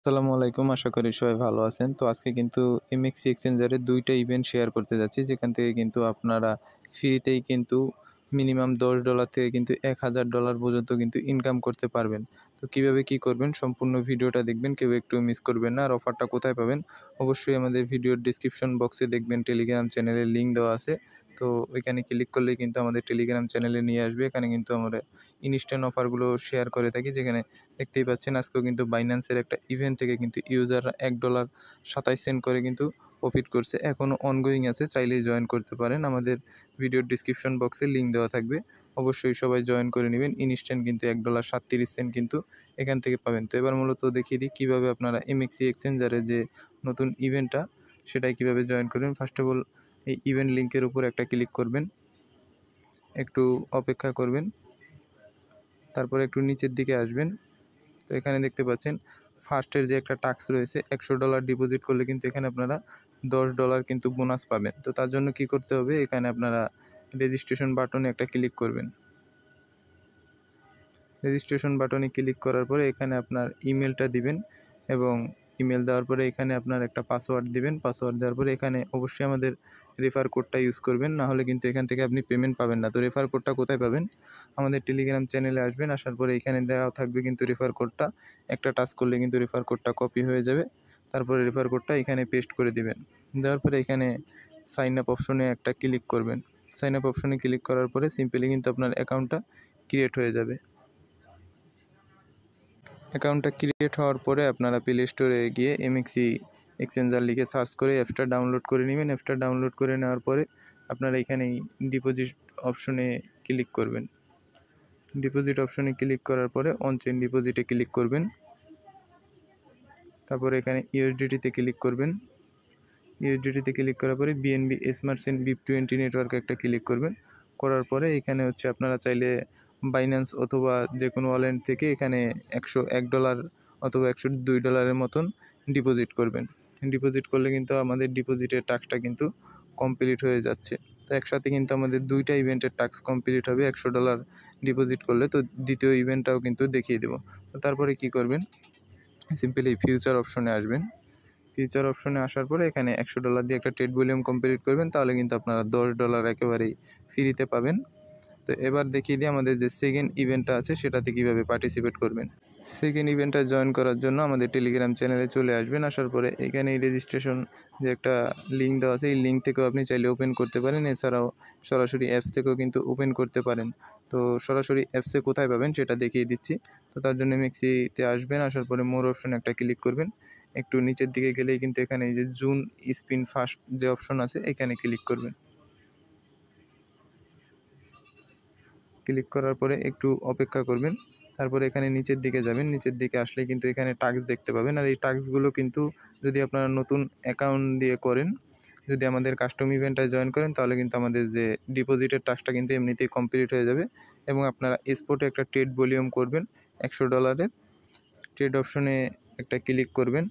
আসসালামু আলাইকুম, আশা করি সবাই ভালো আছেন। তো আজকে কিন্তু এমএক্সি এক্সচেঞ্জারে ২ টা ইভেন্ট শেয়ার করতে যাচ্ছি, যেখান থেকে কিন্তু আপনারা ফ্রিতেই কিন্তু মিনিমাম $10 থেকে কিন্তু $1000 পর্যন্ত কিন্তু ইনকাম করতে পারবেন। তো কিভাবে কি করবেন সম্পূর্ণ ভিডিওটা দেখবেন, কেউ একটু মিস করবেন না। আর অফারটা কোথায় পাবেন? অবশ্যই আমাদের ভিডিওর ডেসক্রিপশন বক্সে দেখবেন টেলিগ্রাম চ্যানেলের লিঙ্ক দেওয়া আছে। তো ওইখানে ক্লিক করলেই কিন্তু আমাদের টেলিগ্রাম চ্যানেলে নিয়ে আসবে। এখানে কিন্তু আমরা ইনস্ট্যান্ট অফারগুলো শেয়ার করে থাকি, যেখানে দেখতেই পাচ্ছেন আজকেও কিন্তু বাইন্যান্সের একটা ইভেন্ট থেকে কিন্তু ইউজাররা $1.27 করে কিন্তু প্রফিট করছে। এখনও অনগোয়িং আছে, চাইলেই জয়েন করতে পারেন। আমাদের ভিডিওর ডিসক্রিপশন বক্সে লিঙ্ক দেওয়া থাকবে, অবশ্যই সবাই জয়েন করে নেবেন। ইনস্ট্যান্ট কিন্তু $1.37 কিন্তু এখান থেকে পাবেন। তো এবার মূলত দেখিয়ে দিই কীভাবে আপনারা এমএক্সি এক্সচেঞ্জারে যে নতুন ইভেন্টটা সেটাই কীভাবে জয়েন করবেন। ফার্স্ট অফ অল এই ইভেন্ট লিঙ্কের উপর একটা ক্লিক করবেন, একটু অপেক্ষা করবেন, তারপরে একটু নিচের দিকে আসবেন। তো এখানে দেখতে পাচ্ছেন ফার্স্টের যে একটা টাস্ক রয়েছে, $100 ডিপোজিট করলে কিন্তু এখানে আপনারা $10 কিন্তু বোনাস পাবেন। তো তার জন্য কি করতে হবে, এখানে আপনারা রেজিস্ট্রেশন বাটনে একটা ক্লিক করবেন। রেজিস্ট্রেশন বাটনে ক্লিক করার পরে এখানে আপনার ইমেলটা দিবেন এবং ইমেল দেওয়ার পরে এখানে আপনার একটা পাসওয়ার্ড দিবেন। পাসওয়ার্ড দেওয়ার পরে এখানে অবশ্যই আমাদের রেফার কোডটা ইউজ করবেন, না হলে কিন্তু এখান থেকে আপনি পেমেন্ট পাবেন না। তো রেফার কোডটা কোথায় পাবেন? আমাদের টেলিগ্রাম চ্যানেলে আসবেন, আসার পরে এখানে দেওয়া থাকবে কিন্তু রেফার কোডটা। একটা টাচ করলে কিন্তু রেফার কোডটা কপি হয়ে যাবে। তারপরে রেফার কোডটা এখানে পেস্ট করে দিবেন। দেওয়ার পরে এখানে সাইন আপ অপশনে একটা ক্লিক করবেন। সাইন আপ অপশনে ক্লিক করার পরে সিম্পলি কিন্তু আপনার অ্যাকাউন্টটা ক্রিয়েট হয়ে যাবে। অ্যাকাউন্টটা ক্রিয়েট হওয়ার পরে আপনারা প্লে স্টোরে গিয়ে এমএক্সি এক্সচেঞ্জার লিখে সার্চ করে অ্যাপসটা ডাউনলোড করে নেবেন। অ্যাপসটা ডাউনলোড করে নেওয়ার পরে আপনারা এখানেই ডিপোজিট অপশনে ক্লিক করবেন। ডিপোজিট অপশনে ক্লিক করার পরে অন চেইন ডিপোজিটে ক্লিক করবেন। তারপরে এখানে ইউএসডিটিতে ক্লিক করবেন। ইউএসডিটিতে ক্লিক করার পরে বিএনবি স্মার্ট চেইন BIP20 নেটওয়ার্কে একটা ক্লিক করবেন। করার পরে এখানে হচ্ছে আপনারা চাইলে বাইন্যান্স অথবা যে কোনো ওয়ালেট থেকে এখানে $101 অথবা $102 মতন ডিপোজিট করবেন। ডিপোজিট করলে কিন্তু আমাদের ডিপোজিটের টাস্কটা কিন্তু কমপ্লিট হয়ে যাচ্ছে। তো একসাথে কিন্তু আমাদের 2টা ইভেন্টের টাস্ক কমপ্লিট হবে $100 ডিপোজিট করলে। তো দ্বিতীয় ইভেন্টটাও কিন্তু দেখিয়ে দেব। তো তারপরে কি করবেন, সিম্পলি ফিউচার অপশনে আসবেন। ফিউচার অপশনে আসার পরে এখানে $100 দিয়ে একটা ট্রেড ভলিউম কমপ্লিট করবেন, তাহলে কিন্তু আপনারা $10 একেবারেই ফ্রিতে পাবেন। তো এবার দেখিয়ে দিই আমাদের যে সেকেন্ড ইভেন্টটা আছে সেটাতে কীভাবে পার্টিসিপেট করবেন। সেকেন্ড ইভেন্টটা জয়েন করার জন্য আমাদের টেলিগ্রাম চ্যানেলে চলে আসবেন। আসার পরে এখানে এই রেজিস্ট্রেশন যে একটা লিঙ্ক দেওয়া আছে, এই লিঙ্ক থেকেও আপনি চাইলে ওপেন করতে পারেন। এছাড়াও সরাসরি অ্যাপস থেকেও কিন্তু ওপেন করতে পারেন। তো সরাসরি অ্যাপসে কোথায় পাবেন সেটা দেখিয়ে দিচ্ছি। তো তার জন্য এমএক্সিতে আসবেন, আসার পরে মোর অপশনে একটা ক্লিক করবেন। একটু নিচের দিকে গেলেই কিন্তু এখানে এই যে জুন স্পিন ফার্স্ট যে অপশন আছে এখানে ক্লিক করবেন। ক্লিক করার পরে একটু অপেক্ষা করবেন। তারপরে এখানে নিচের দিকে যাবেন। নিচের দিকে আসলে কিন্তু এখানে টাস্ক দেখতে পাবেন। আর এই টাস্কগুলো কিন্তু যদি আপনারা নতুন অ্যাকাউন্ট দিয়ে করেন, যদি আমাদের কাস্টম ইভেন্টটায় জয়েন করেন, তাহলে কিন্তু আমাদের যে ডিপোজিটের টাস্কটা কিন্তু এমনিতেই কমপ্লিট হয়ে যাবে। এবং আপনারা স্পটে একটা ট্রেড ভলিউম করবেন $100। ট্রেড অপশনে একটা ক্লিক করবেন।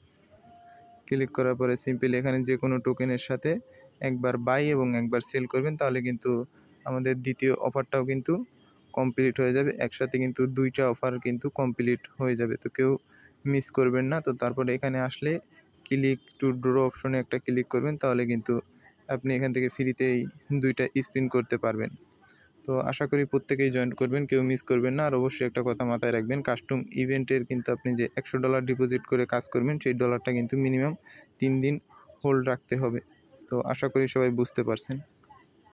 ক্লিক করার পরে সিম্পলি এখানে যে কোনো টোকেনের সাথে একবার বাই এবং একবার সেল করবেন, তাহলে কিন্তু আমাদের দ্বিতীয় অফারটাও কিন্তু কমপ্লিট হয়ে যাবে। একসাথে কিন্তু 2টা অফার কিন্তু কমপ্লিট হয়ে যাবে। তো কেউ মিস করবেন না। তো তারপরে এখানে আসলে ক্লিক টু ড্র অপশনে একটা ক্লিক করবেন, তাহলে কিন্তু আপনি এখান থেকে ফ্রিতেই 2টা স্পিন করতে পারবেন। তো আশা করি প্রত্যেকেই জয়েন করবেন, কেউ মিস করবেন না। আর অবশ্যই একটা কথা মাথায় রাখবেন, কাস্টম ইভেন্টের কিন্তু আপনি যে $100 ডিপোজিট করে কাজ করবেন, সেই ডলারটা কিন্তু মিনিমাম 3 দিন হোল্ড রাখতে হবে। তো আশা করি সবাই বুঝতে পারছেন।